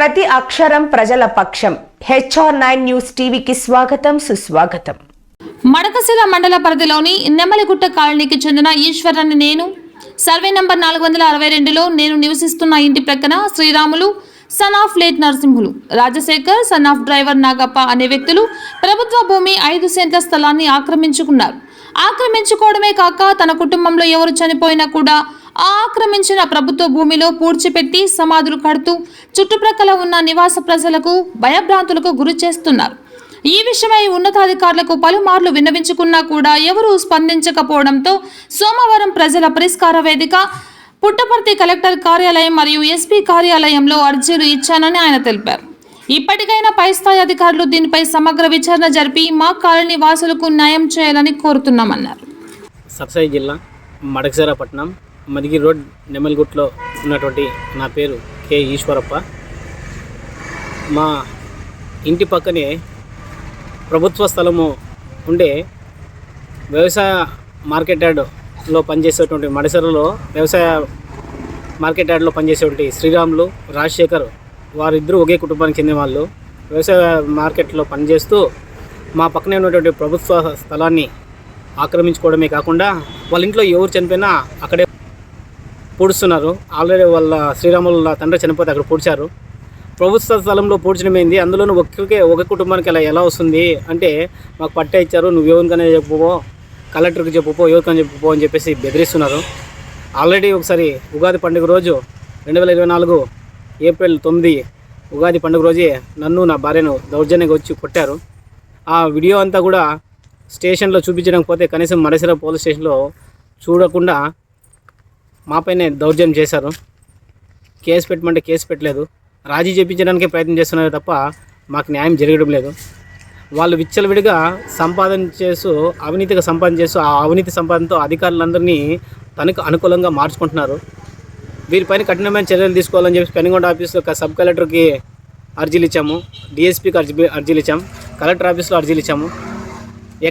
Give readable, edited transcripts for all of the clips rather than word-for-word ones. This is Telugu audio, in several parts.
ప్రతి అక్షరం ప్రజల పక్షం. HR9 న్యూస్ టీవీకి స్వాగతం, సుస్వాగతం. మడకశిల మండల పరిధిలోని నెమ్మలిగుట్ట కాలనీకి చెందిన ఈశ్వరన్ నేను సర్వే నంబర్ 462లో నేను నివసిస్తున్న ఇంటి ప్రక్కన Sriramulu son of late Narasimhulu, Rajasekhar son of driver Nagappa అనే వ్యక్తులు ప్రభుత్వ భూమి 5 సెంట్ల స్థలాన్ని ఆక్రమించుకున్నారు. ఆక్రమించుకోవడమే కాక తన కుటుంబంలో ఎవరు చనిపోయినా కూడా ఆక్రమించిన ప్రభుత్వ భూమిలో పూడ్చిపెట్టి సమాధులు కడుతూ చుట్టుప్రక్కల ఉన్న నివాస ప్రజలకు భయభ్రాంతులకు గురి చేస్తున్నారు. ఈ విషయమై ఉన్నతాధికారులకు పలుమార్లు విన్నవించుకున్నా కూడా ఎవరూ స్పందించకపోవడంతో సోమవారం ప్రజల పరిష్కార వేదిక, పుట్టపర్తి కలెక్టర్ కార్యాలయం మరియు SP కార్యాలయంలో అర్జీలు ఇచ్చానని ఆయన తెలిపారు. ఇప్పటికైనా పై స్థాయి అధికారులు దీనిపై సమగ్ర విచారణ జరిపి మా కాలనీ వాసులకు న్యాయం చేయాలని కోరుతున్నామన్నారు. సత్సాయి జిల్లా మడకశిర పట్టణం మదిగిరి రోడ్ నెమ్మలిగుట్లో ఉన్నటువంటి నా పేరు K. ఈశ్వరప్ప. మా ఇంటి పక్కనే ప్రభుత్వ స్థలము ఉండే వ్యవసాయ మార్కెట్ యార్డ్లో పనిచేసేటువంటి మడకశిరలో వ్యవసాయ మార్కెట్ యార్డ్లో పనిచేసేటువంటి శ్రీరాములు, రాజశేఖర్ వారిద్దరూ ఒకే కుటుంబానికి చెందిన వాళ్ళు. వ్యవసాయ మార్కెట్లో పనిచేస్తూ మా పక్కనే ఉన్నటువంటి ప్రభుత్వ స్థలాన్ని ఆక్రమించుకోవడమే కాకుండా వాళ్ళ ఇంట్లో ఎవరు చనిపోయినా అక్కడే పూడుస్తున్నారు. ఆల్రెడీ వాళ్ళ శ్రీరాముల తండ్రి చనిపోతే అక్కడ పూడ్చారు. ప్రభుత్వ స్థలంలో పూడ్చడమైంది. అందులోనూ ఒక కుటుంబానికి అలా ఎలా వస్తుంది అంటే, మాకు పట్టా ఇచ్చారు, నువ్వు ఎవరికైనా చెప్పుకో, కలెక్టర్కి చెప్పుకో, ఎవరికైనా చెప్పుకో అని చెప్పేసి బెదిరిస్తున్నారు. ఆల్రెడీ ఒకసారి ఉగాది పండుగ రోజు 2024 ఏప్రిల్ 9 ఉగాది పండుగ రోజే నన్ను నా భార్యను దౌర్జన్యంగా వచ్చి కొట్టారు. ఆ వీడియో అంతా కూడా స్టేషన్లో చూపించడానికి పోతే కనీసం మడకశిర పోలీస్ స్టేషన్లో చూడకుండా మాపైనే దౌర్జన్యం చేశారు. కేసు పెట్టమంటే కేసు పెట్టలేదు. రాజీ చేయించడానికే ప్రయత్నం చేస్తున్నారు తప్ప మాకు న్యాయం జరగడం లేదు. వాళ్ళు విచ్చలవిడిగా అవినీతిగా సంపాదన చేస్తూ ఆ అవినీతి సంపాదనతో అధికారులందరినీ తనకు అనుకూలంగా మార్చుకుంటున్నారు. వీరిపైన కఠినమైన చర్యలు తీసుకోవాలని చెప్పి పెనుగొండ ఆఫీస్లో సబ్ కలెక్టర్కి అర్జీలు ఇచ్చాము, DSPకి అర్జీలు ఇచ్చాము, కలెక్టర్ ఆఫీస్లో అర్జీలు ఇచ్చాము.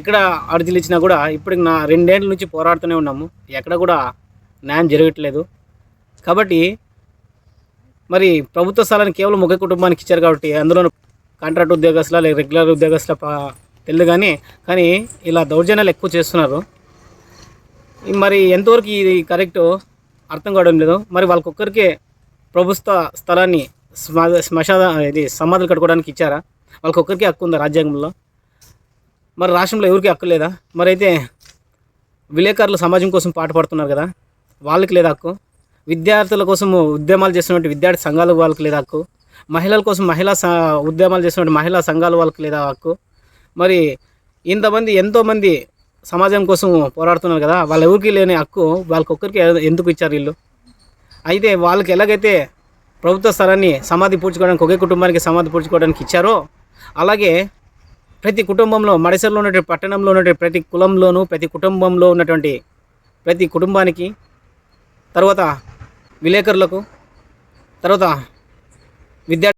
ఎక్కడ అర్జీలు ఇచ్చినా కూడా ఇప్పటికి 2 ఏళ్ళ నుంచి పోరాడుతూనే ఉన్నాము. ఎక్కడ కూడా న్యాయం జరగట్లేదు. కాబట్టి మరి ప్రభుత్వ స్థలాన్ని కేవలం ఒక కుటుంబానికి ఇచ్చారు కాబట్టి అందులో కాంట్రాక్ట్ ఉద్యోగస్తుల లేక రెగ్యులర్ ఉద్యోగస్తుల తెలియదు కానీ ఇలా దౌర్జన్యాలు ఎక్కువ చేస్తున్నారు. మరి ఎంతవరకు ఇది కరెక్ట్ అర్థం కావడం లేదు. మరి వాళ్ళకొక్కరికే ప్రభుత్వ స్థలాన్ని సమాధులు కట్టుకోవడానికి ఇచ్చారా? వాళ్ళకొక్కరికే హక్కు ఉందా రాజ్యాంగంలో? మరి రాష్ట్రంలో ఎవరికి హక్కు లేదా? మరి అయితే విలేకరులు సమాజం కోసం పాటుపడుతున్నారు కదా, వాళ్ళకి లేదా హక్కు? విద్యార్థుల కోసం ఉద్యమాలు చేస్తున్నటువంటి విద్యార్థి సంఘాలు వాళ్ళకి లేదా హక్కు? మహిళల కోసం ఉద్యమాలు చేస్తున్నటువంటి మహిళా సంఘాలు వాళ్ళకి లేదా హక్కు? మరి ఎంతోమంది సమాజం కోసం పోరాడుతున్నారు కదా, వాళ్ళ ఎవరికి లేని హక్కు వాళ్ళకొక్కరికి ఎందుకు ఇచ్చారు వీళ్ళు? అయితే వాళ్ళకి ఎలాగైతే ప్రభుత్వ స్థలాన్ని సమాధి పూడ్చుకోవడానికి ఒకే కుటుంబానికి సమాధి పూడ్చుకోవడానికి ఇచ్చారో, అలాగే ప్రతి కుటుంబంలో మడకశిరలో ఉన్నటువంటి పట్టణంలో ఉన్నటువంటి ప్రతి కులంలోనూ ప్రతి కుటుంబంలో ఉన్నటువంటి ప్రతి కుటుంబానికి, తర్వాత విలేకరులకు, తర్వాత విద్యార్థి